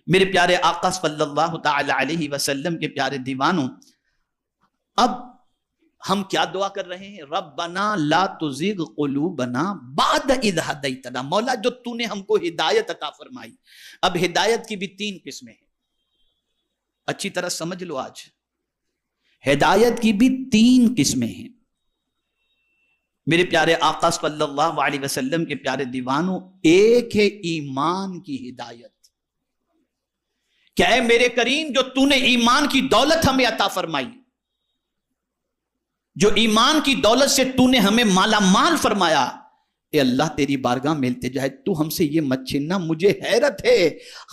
میرے پیارے آقا صلی اللہ تعالی علیہ وسلم کے پیارے دیوانوں، اب ہم کیا دعا کر رہے ہیں؟ ربنا لا تزغ قلوبنا بعد اذ ہدیتنا، مولا جو تو نے ہم کو ہدایت عطا فرمائی۔ اب ہدایت کی بھی 3 قسمیں ہیں، اچھی طرح سمجھ لو۔ آج ہدایت کی بھی 3 قسمیں ہیں۔ میرے پیارے آقا صلی اللہ علیہ وسلم کے پیارے دیوانوں، ایک ہے ایمان کی ہدایت، کہ اے میرے کریم جو تو نے ایمان کی دولت ہمیں عطا فرمائی، جو ایمان کی دولت سے تو نے ہمیں مالا مال فرمایا، اے اللہ تیری بارگاہ میں التجا ہے تو ہم سے یہ مت چھیننا۔ مجھے حیرت ہے،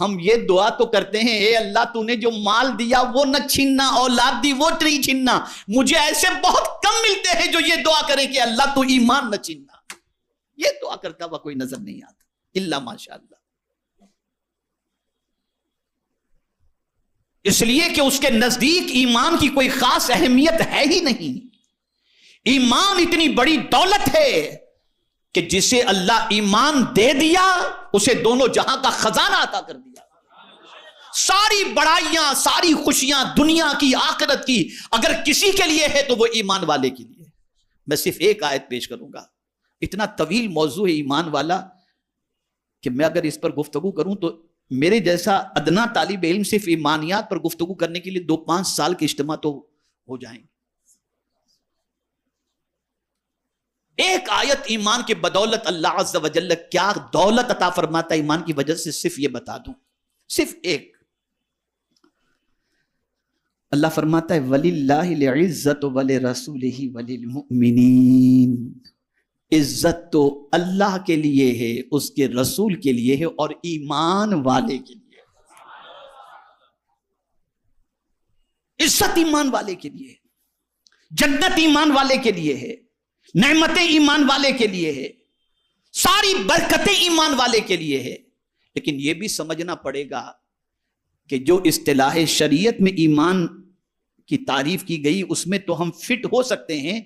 ہم یہ دعا تو کرتے ہیں اے اللہ تو نے جو مال دیا وہ نہ چھیننا، اولاد دی وہ نہیں چھیننا، مجھے ایسے بہت کم ملتے ہیں جو یہ دعا کریں کہ اللہ تو ایمان نہ چھیننا۔ یہ دعا کرتا ہوا کوئی نظر نہیں آتا الا ماشاء اللہ، اس لیے کہ اس کے نزدیک ایمان کی کوئی خاص اہمیت ہے ہی نہیں۔ ایمان اتنی بڑی دولت ہے کہ جسے اللہ ایمان دے دیا اسے دونوں جہاں کا خزانہ عطا کر دیا۔ ساری بڑائیاں، ساری خوشیاں دنیا کی آخرت کی اگر کسی کے لیے ہے تو وہ ایمان والے کے لیے۔ میں صرف ایک آیت پیش کروں گا، اتنا طویل موضوع ہے ایمان والا کہ میں اگر اس پر گفتگو کروں تو میرے جیسا ادنا طالب علم صرف ایمانیات پر گفتگو کرنے کے لیے 2-5 سال کے اجتماع تو ہو جائیں گے۔ ایک آیت ایمان کے بدولت اللہ عز و جل کیا دولت عطا فرماتا ہے ایمان کی وجہ سے، صرف یہ بتا دوں، صرف ایک۔ اللہ فرماتا ہے وَلِلَّهِ الْعِزَّةُ وَلِرَسُولِهِ وَلِلْمُؤْمِنِينَ، عزت تو اللہ کے لیے ہے، اس کے رسول کے لیے ہے اور ایمان والے کے لیے۔ عزت ایمان والے کے لیے، جنت ایمان والے کے لیے ہے، نعمتیں ایمان والے کے لیے ہے، ساری برکتیں ایمان والے کے لیے ہے۔ لیکن یہ بھی سمجھنا پڑے گا کہ جو اصطلاح شریعت میں ایمان کی تعریف کی گئی اس میں تو ہم فٹ ہو سکتے ہیں،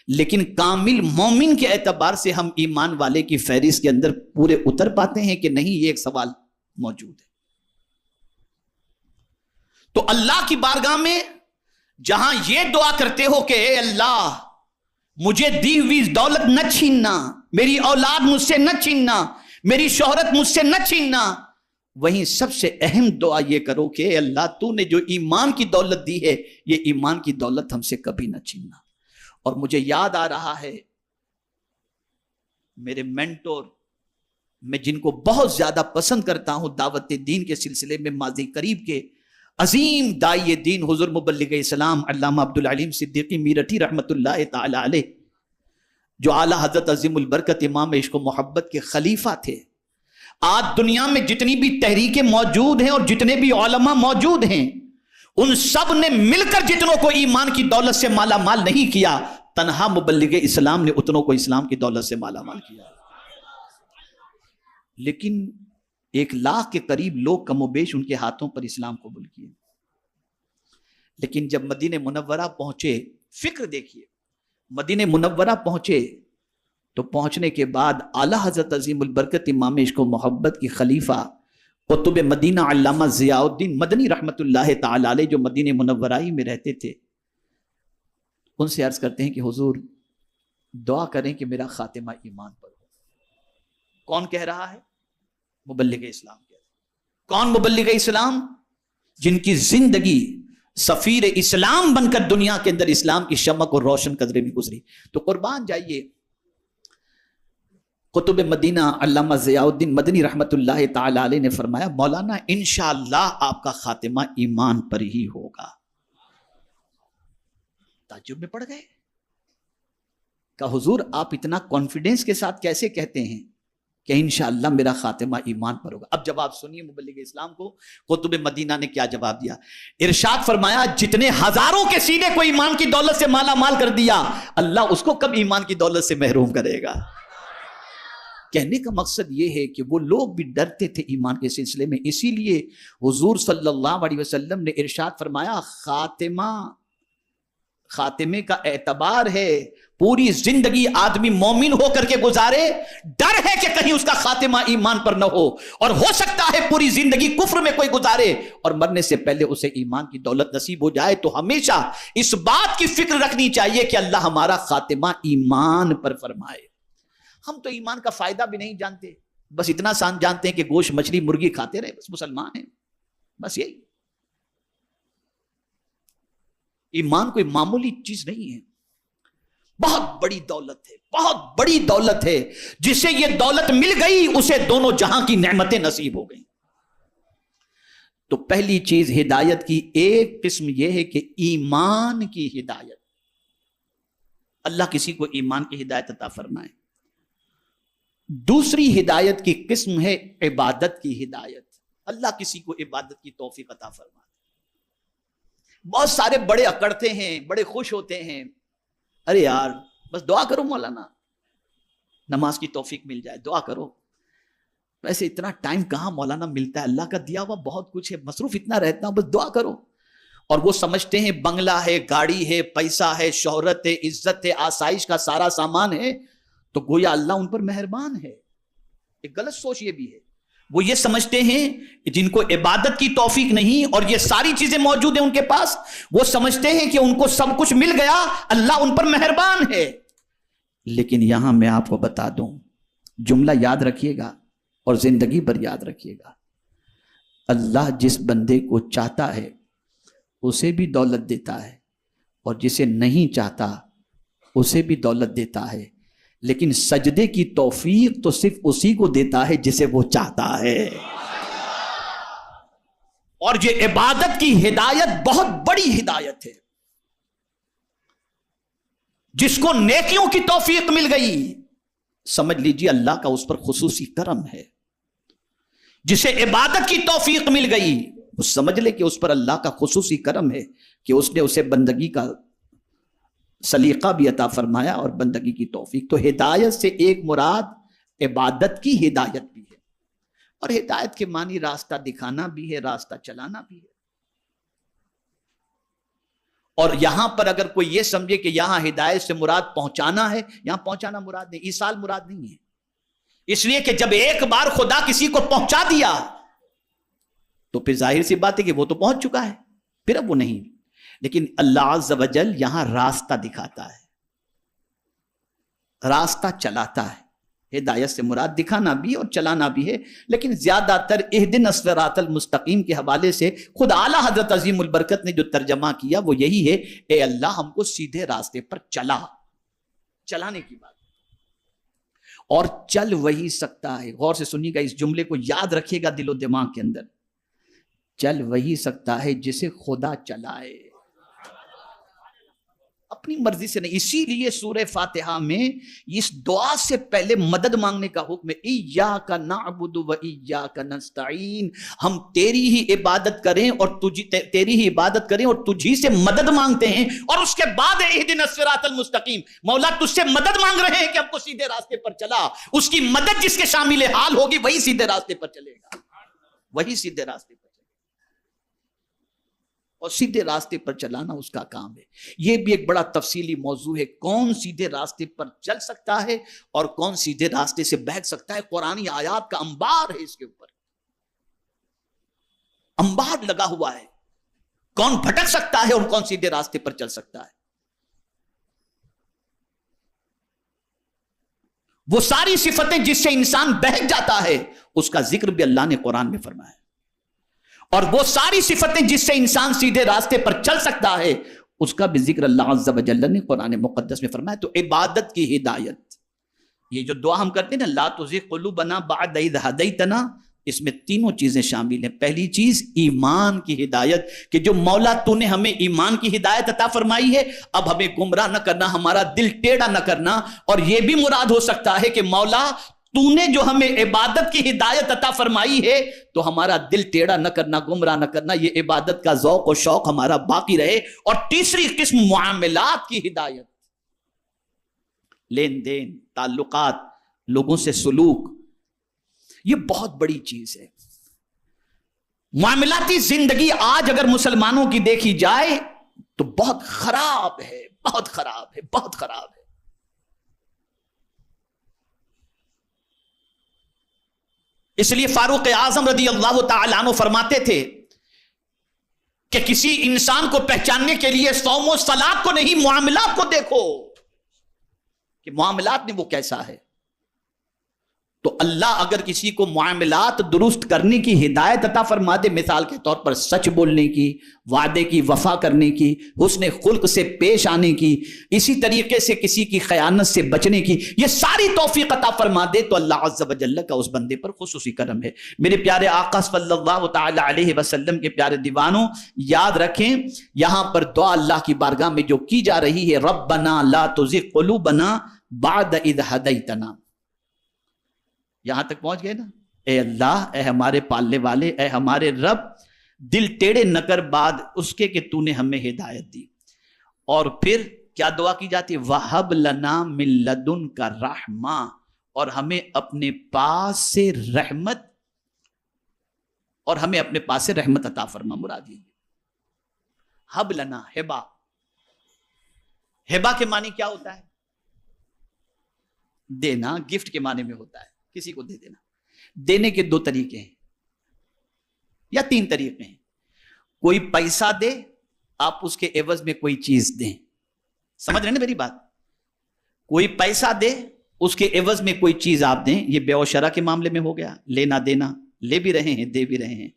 لیکن کامل مومن کے اعتبار سے ہم ایمان والے کی فہرست کے اندر پورے اتر پاتے ہیں کہ نہیں، یہ ایک سوال موجود ہے۔ تو اللہ کی بارگاہ میں جہاں یہ دعا کرتے ہو کہ اے اللہ مجھے دی ہوئی دولت نہ چھیننا، میری اولاد مجھ سے نہ چھیننا، میری شہرت مجھ سے نہ چھیننا، وہیں سب سے اہم دعا یہ کرو کہ اے اللہ تو نے جو ایمان کی دولت دی ہے یہ ایمان کی دولت ہم سے کبھی نہ چھیننا۔ اور مجھے یاد آ رہا ہے میرے مینٹور، میں جن کو بہت زیادہ پسند کرتا ہوں دعوت دین کے سلسلے میں، ماضی قریب کے عظیم داعی دین حضور مبلغ اسلام علامہ عبدالعلیم صدیقی میرٹھی رحمت اللہ تعالی علیہ، جو اعلیٰ حضرت عظیم البرکت امام عشق و محبت کے خلیفہ تھے۔ آج دنیا میں جتنی بھی تحریکیں موجود ہیں اور جتنے بھی علماء موجود ہیں، ان سب نے مل کر جتنوں کو ایمان کی دولت سے مالا مال نہیں کیا، تنہا مبلغ اسلام نے اتنوں کو اسلام کی دولت سے مالا مال کیا۔ لیکن 1 لاکھ کے قریب لوگ کم و بیش ان کے ہاتھوں پر اسلام قبول کیے۔ لیکن جب مدینہ منورہ پہنچے، فکر دیکھیے، مدینہ منورہ پہنچے تو پہنچنے کے بعد اعلیٰ حضرت عظیم البرکت امام عشق و محبت کی خلیفہ قطب مدینہ علامہ ضیاء الدین مدنی رحمت اللہ تعالی علیہ، جو مدینہ منورہ ہی میں رہتے تھے، ان سے عرض کرتے ہیں کہ حضور دعا کریں کہ میرا خاتمہ ایمان پر ہو۔ کون کہہ رہا ہے؟ مبلغ اسلام کہہ رہا ہے۔ کون مبلغ اسلام؟ جن کی زندگی سفیر اسلام بن کر دنیا کے اندر اسلام کی شمع کو روشن قدرے بھی گزری۔ تو قربان جائیے، قطب مدینہ علامہ ضیاء الدین مدنی رحمت اللہ تعالی علیہ نے فرمایا مولانا انشاءاللہ آپ کا خاتمہ ایمان پر ہی ہوگا۔ تعجب میں پڑ گئے، کہا حضور آپ اتنا کانفیڈنس کے ساتھ کیسے کہتے ہیں کہ انشاءاللہ میرا خاتمہ ایمان پر ہوگا؟ اب جواب سنیے مبلغ اسلام کو قطب مدینہ نے کیا جواب دیا۔ ارشاد فرمایا جتنے ہزاروں کے سینے کو ایمان کی دولت سے مالا مال کر دیا، اللہ اس کو کب ایمان کی دولت سے محروم کرے گا؟ کہنے کا مقصد یہ ہے کہ وہ لوگ بھی ڈرتے تھے ایمان کے سلسلے میں، اسی لیے حضور صلی اللہ علیہ وسلم نے ارشاد فرمایا خاتمے کا اعتبار ہے، پوری زندگی آدمی مومن ہو کر کے گزارے، ڈر ہے کہ کہیں اس کا خاتمہ ایمان پر نہ ہو، اور ہو سکتا ہے پوری زندگی کفر میں کوئی گزارے اور مرنے سے پہلے اسے ایمان کی دولت نصیب ہو جائے۔ تو ہمیشہ اس بات کی فکر رکھنی چاہیے کہ اللہ ہمارا خاتمہ ایمان پر فرمائے۔ ہم تو ایمان کا فائدہ بھی نہیں جانتے، بس اتنا جانتے ہیں کہ گوشت مچھلی مرغی کھاتے رہے، بس مسلمان ہیں، بس یہی۔ ایمان کوئی معمولی چیز نہیں ہے، بہت بڑی دولت ہے، بہت بڑی دولت ہے۔ جسے یہ دولت مل گئی اسے دونوں جہاں کی نعمتیں نصیب ہو گئیں۔ تو پہلی چیز ہدایت کی ایک قسم یہ ہے کہ ایمان کی ہدایت، اللہ کسی کو ایمان کی ہدایت عطا فرمائے۔ دوسری ہدایت کی قسم ہے عبادت کی ہدایت، اللہ کسی کو عبادت کی توفیق عطا فرمائے۔ بہت سارے بڑے اکڑتے ہیں، بڑے خوش ہوتے ہیں، ارے یار بس دعا کرو مولانا نماز کی توفیق مل جائے، دعا کرو۔ ویسے اتنا ٹائم کہاں مولانا ملتا ہے، اللہ کا دیا ہوا بہت کچھ ہے، مصروف اتنا رہتا ہوں، بس دعا کرو۔ اور وہ سمجھتے ہیں بنگلہ ہے، گاڑی ہے، پیسہ ہے، شہرت ہے، عزت ہے، آسائش کا سارا سامان ہے تو گویا اللہ ان پر مہربان ہے۔ ایک غلط سوچ یہ بھی ہے، وہ یہ سمجھتے ہیں جن کو عبادت کی توفیق نہیں اور یہ ساری چیزیں موجود ہیں ان کے پاس، وہ سمجھتے ہیں کہ ان کو سب کچھ مل گیا، اللہ ان پر مہربان ہے۔ لیکن یہاں میں آپ کو بتا دوں، جملہ یاد رکھیے گا اور زندگی بھر یاد رکھیے گا، اللہ جس بندے کو چاہتا ہے اسے بھی دولت دیتا ہے، اور جسے نہیں چاہتا اسے بھی دولت دیتا ہے، لیکن سجدے کی توفیق تو صرف اسی کو دیتا ہے جسے وہ چاہتا ہے۔ اور یہ عبادت کی ہدایت بہت بڑی ہدایت ہے۔ جس کو نیکیوں کی توفیق مل گئی سمجھ لیجیے اللہ کا اس پر خصوصی کرم ہے۔ جسے عبادت کی توفیق مل گئی وہ سمجھ لے کہ اس پر اللہ کا خصوصی کرم ہے کہ اس نے اسے بندگی کا سلیقہ بھی عطا فرمایا اور بندگی کی توفیق۔ تو ہدایت سے ایک مراد عبادت کی ہدایت بھی ہے، اور ہدایت کے معنی راستہ دکھانا بھی ہے، راستہ چلانا بھی ہے۔ اور یہاں پر اگر کوئی یہ سمجھے کہ یہاں ہدایت سے مراد پہنچانا ہے، یہاں پہنچانا مراد نہیں، ایصال مراد نہیں ہے، اس لیے کہ جب ایک بار خدا کسی کو پہنچا دیا تو پھر ظاہر سی بات ہے کہ وہ تو پہنچ چکا ہے، پھر اب وہ نہیں۔ لیکن اللہ عز و جل یہاں راستہ دکھاتا ہے، راستہ چلاتا ہے۔ ہدایت سے مراد دکھانا بھی اور چلانا بھی ہے، لیکن زیادہ تر اہدنا الصراط المستقیم کے حوالے سے خود اعلیٰ حضرت عظیم البرکت نے جو ترجمہ کیا وہ یہی ہے، اے اللہ ہم کو سیدھے راستے پر چلانے کی بات۔ اور چل وہی سکتا ہے، غور سے سنیے گا، اس جملے کو یاد رکھیے گا دل و دماغ کے اندر، چل وہی سکتا ہے جسے خدا چلائے، اپنی مرضی سے نہیں۔ اسی لیے سورہ فاتحہ میں اس دعا سے پہلے مدد مانگنے کا حکم ہے، ایاک نعبد و ایاک نستعین، ہم تیری ہی عبادت کریں اور تیری ہی عبادت کریں اور تجھی سے مدد مانگتے ہیں۔ اور اس کے بعد اہدنا الصراط المستقیم، مولا تجھ سے مدد مانگ رہے ہیں کہ ہم کو سیدھے راستے پر چلا۔ اس کی مدد جس کے شامل حال ہوگی وہی سیدھے راستے پر چلے گا، وہی سیدھے راستے پر، اور سیدھے راستے پر چلانا اس کا کام ہے۔ یہ بھی ایک بڑا تفصیلی موضوع ہے، کون سیدھے راستے پر چل سکتا ہے اور کون سیدھے راستے سے بہک سکتا ہے۔ قرآنی آیات کا انبار ہے، اس کے اوپر انبار لگا ہوا ہے، کون بھٹک سکتا ہے اور کون سیدھے راستے پر چل سکتا ہے۔ وہ ساری صفتیں جس سے انسان بہک جاتا ہے اس کا ذکر بھی اللہ نے قرآن میں فرمایا ہے، اور وہ ساری صفتیں جس سے انسان سیدھے راستے پر چل سکتا ہے اس کا بھی ذکر اللہ عز و جل نے قرآن مقدس میں فرمایا۔ تو عبادت کی ہدایت، یہ جو دعا ہم کرتے ہیں نا، لا تزغ قلوبنا بعد اذ ہدیتنا، اس میں تینوں چیزیں شامل ہیں۔ پہلی چیز ایمان کی ہدایت، کہ جو مولا تو نے ہمیں ایمان کی ہدایت عطا فرمائی ہے، اب ہمیں گمراہ نہ کرنا، ہمارا دل ٹیڑھا نہ کرنا۔ اور یہ بھی مراد ہو سکتا ہے کہ مولا تو نے جو ہمیں عبادت کی ہدایت عطا فرمائی ہے تو ہمارا دل ٹیڑھا نہ کرنا، گمراہ نہ کرنا، یہ عبادت کا ذوق و شوق ہمارا باقی رہے۔ اور تیسری قسم معاملات کی ہدایت، لین دین، تعلقات، لوگوں سے سلوک، یہ بہت بڑی چیز ہے۔ معاملاتی زندگی آج اگر مسلمانوں کی دیکھی جائے تو بہت خراب ہے، بہت خراب ہے، بہت خراب ہے۔ اس لیے فاروق اعظم رضی اللہ تعالیٰ عنہ فرماتے تھے کہ کسی انسان کو پہچاننے کے لیے صوم و صلات کو نہیں، معاملات کو دیکھو کہ معاملات میں وہ کیسا ہے. تو اللہ اگر کسی کو معاملات درست کرنے کی ہدایت عطا فرما دے، مثال کے طور پر سچ بولنے کی، وعدے کی وفا کرنے کی، حسن خلق سے پیش آنے کی، اسی طریقے سے کسی کی خیانت سے بچنے کی، یہ ساری توفیق عطا فرما دے تو اللہ عز و جل کا اس بندے پر خصوصی کرم ہے. میرے پیارے آقا صلی اللہ تعالی علیہ وسلم کے پیارے دیوانوں، یاد رکھیں یہاں پر دعا اللہ کی بارگاہ میں جو کی جا رہی ہے، ربنا لا تزغ قلوبنا بعد اذ ہدیتنا، یہاں تک پہنچ گئے نا. اے اللہ، اے ہمارے پالنے والے، اے ہمارے رب، دل ٹیڑے نہ کر بعد اس کے کہ تو نے ہمیں ہدایت دی. اور پھر کیا دعا کی جاتی ہے؟ وَهَبْ لَنَا مِن لَّدُنْكَ رَحْمَةً، اور ہمیں اپنے پاس سے رحمت، اور ہمیں اپنے پاس سے رحمت عطا فرما. مراد یہ حب لنا، ہبا. ہبا کے معنی کیا ہوتا ہے؟ دینا، گفٹ کے معنی میں ہوتا ہے، کسی کو دے دینا. دینے کے دو طریقے ہیں یا تین طریقے ہیں. کوئی پیسہ دے، آپ اس کے عوض میں کوئی چیز دیں. سمجھ رہے ہیں نا میری بات؟ کوئی پیسہ دے، اس کے عوض میں کوئی چیز آپ دیں. یہ بیع و شرع کے معاملے میں ہو گیا، لینا دینا، لے بھی رہے ہیں دے بھی رہے ہیں.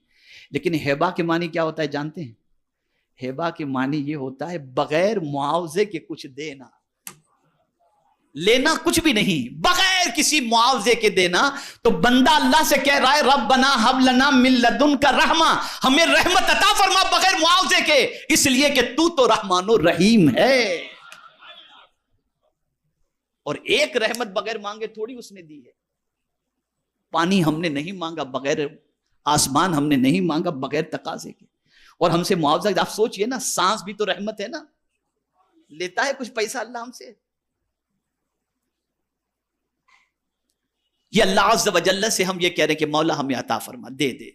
لیکن ہیبا کے معنی کیا ہوتا ہے جانتے ہیں؟ ہیبا کے معنی یہ ہوتا ہے بغیر معاوضے کے کچھ دینا. لینا کچھ بھی نہیں، بغیر کسی معاوضے کے دینا. تو بندہ اللہ سے کہہ رہا ہے ربنا ہب لنا من لدنک رحمہ، ہمیں رحمت عطا فرما بغیر معاوضے کے، اس لیے کہ تو رحمان و رحیم ہے. اور ایک رحمت بغیر مانگے تھوڑی اس نے دی ہے. پانی ہم نے نہیں مانگا بغیر، آسمان ہم نے نہیں مانگا بغیر تقاضے کے، اور ہم سے معاوضہ. آپ سوچئے نا، سانس بھی تو رحمت ہے نا. لیتا ہے کچھ پیسہ اللہ ہم سے؟ یہ اللہ عز و جل سے ہم یہ کہہ رہے ہیں کہ مولا ہمیں عطا فرما، دے دے.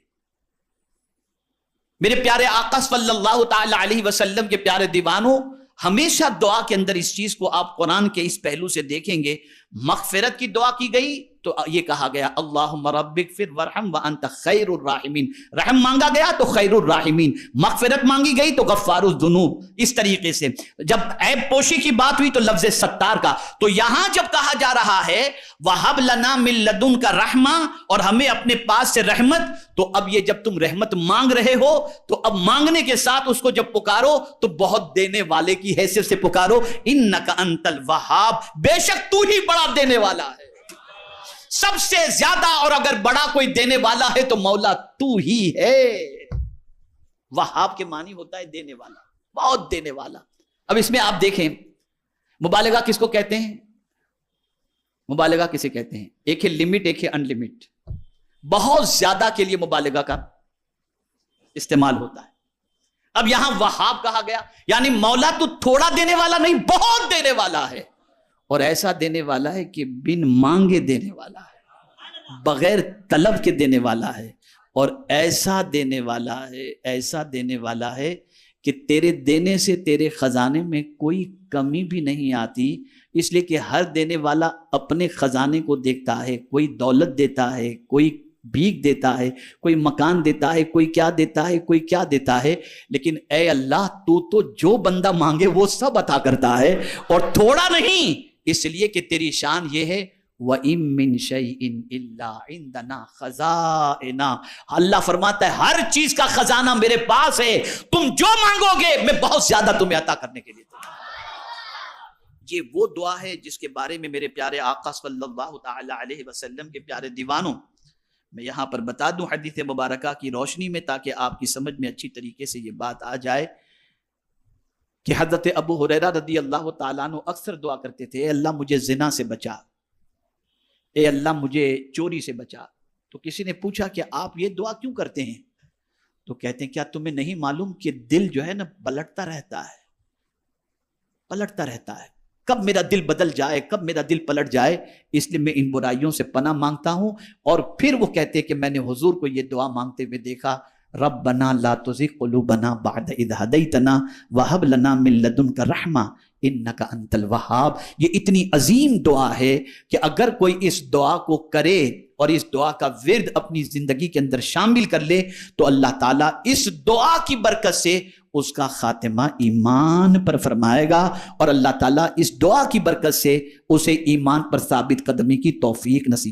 میرے پیارے آقا صلی اللہ تعالی علیہ وسلم کے پیارے دیوانوں، ہمیشہ دعا کے اندر اس چیز کو آپ قرآن کے اس پہلو سے دیکھیں گے. مغفرت کی دعا کی گئی تو یہ کہا گیا اللہم رب اغفر وارحم وانت خیر الراحمین. رحم مانگا گیا تو خیر الراحمین. مغفرت مانگی گئی تو غفار الذنوب. اس طریقے سے جب عیب پوشی کی بات ہوئی تو لفظ ستار کا. تو یہاں جب کہا جا رہا ہے وَهَبْ لَنَا مِن لَّدُنْكَ رَحْمَةً، اور ہمیں اپنے پاس سے رحمت، تو اب یہ جب تم رحمت مانگ رہے ہو تو اب مانگنے کے ساتھ اس کو جب پکارو تو بہت دینے والے کی حیثیت سے پکارو. اِنَّكَ أَنْتَ الْوَهَّابُ، بے شک تو ہی بڑا دینے والا ہے، سب سے زیادہ. اور اگر بڑا کوئی دینے والا ہے تو مولا تو ہی ہے. وہاب کے معنی ہوتا ہے دینے والا، بہت دینے والا. اب اس میں آپ دیکھیں مبالغہ کس کو کہتے ہیں؟ مبالغہ کسے کہتے ہیں؟ ایک ہے لمٹ، ایک ہے ان لمٹ. بہت زیادہ کے لیے مبالغہ کا استعمال ہوتا ہے. اب یہاں وہاب کہا گیا، یعنی مولا تو تھوڑا دینے والا نہیں، بہت دینے والا ہے. اور ایسا دینے والا ہے کہ بن مانگے دینے والا ہے، بغیر طلب کے دینے والا ہے. اور ایسا دینے والا ہے، ایسا دینے والا ہے کہ تیرے دینے سے تیرے خزانے میں کوئی کمی بھی نہیں آتی. اس لیے کہ ہر دینے والا اپنے خزانے کو دیکھتا ہے. کوئی دولت دیتا ہے، کوئی بھیک دیتا ہے، کوئی مکان دیتا ہے، کوئی کیا دیتا ہے، کوئی کیا دیتا ہے. لیکن اے اللہ تو جو بندہ مانگے وہ سب عطا کرتا ہے، اور تھوڑا نہیں. اس لیے کہ تیری شان یہ ہے وَإِن مِّن شَيْءٍ إِلَّا عِندَنَا خَزَائِنُهُ. اللہ فرماتا ہے ہر چیز کا خزانہ میرے پاس ہے، تم جو مانگو گے میں بہت زیادہ تمہیں عطا کرنے کے لیے. یہ وہ دعا ہے جس کے بارے میں میرے پیارے آقا صلی اللہ تعالی علیہ وسلم کے پیارے دیوانوں، میں یہاں پر بتا دوں حدیث مبارکہ کی روشنی میں، تاکہ آپ کی سمجھ میں اچھی طریقے سے یہ بات آ جائے کہ حضرت ابو ہریرہ رضی اللہ تعالیٰ عنہ اکثر دعا کرتے تھے اے اللہ مجھے زنا سے بچا، اے اللہ مجھے چوری سے بچا. تو کسی نے پوچھا کہ آپ یہ دعا کیوں کرتے ہیں؟ تو کہتے ہیں کیا تمہیں نہیں معلوم کہ دل جو ہے نا پلٹتا رہتا ہے، پلٹتا رہتا ہے. کب میرا دل بدل جائے، کب میرا دل پلٹ جائے، اس لیے میں ان برائیوں سے پناہ مانگتا ہوں. اور پھر وہ کہتے ہیں کہ میں نے حضور کو یہ دعا مانگتے ہوئے دیکھا ربنا لا تزغ قلوبنا بعد اذ ہدیتنا وہب لنا من لدنک رحمہ انک انت الوہاب۔ یہ اتنی عظیم دعا ہے کہ اگر کوئی اس دعا کو کرے اور اس دعا کا ورد اپنی زندگی کے اندر شامل کر لے تو اللہ تعالیٰ اس دعا کی برکت سے اس کا خاتمہ ایمان پر فرمائے گا، اور اللہ تعالیٰ اس دعا کی برکت سے اسے ایمان پر ثابت قدمی کی توفیق نصیب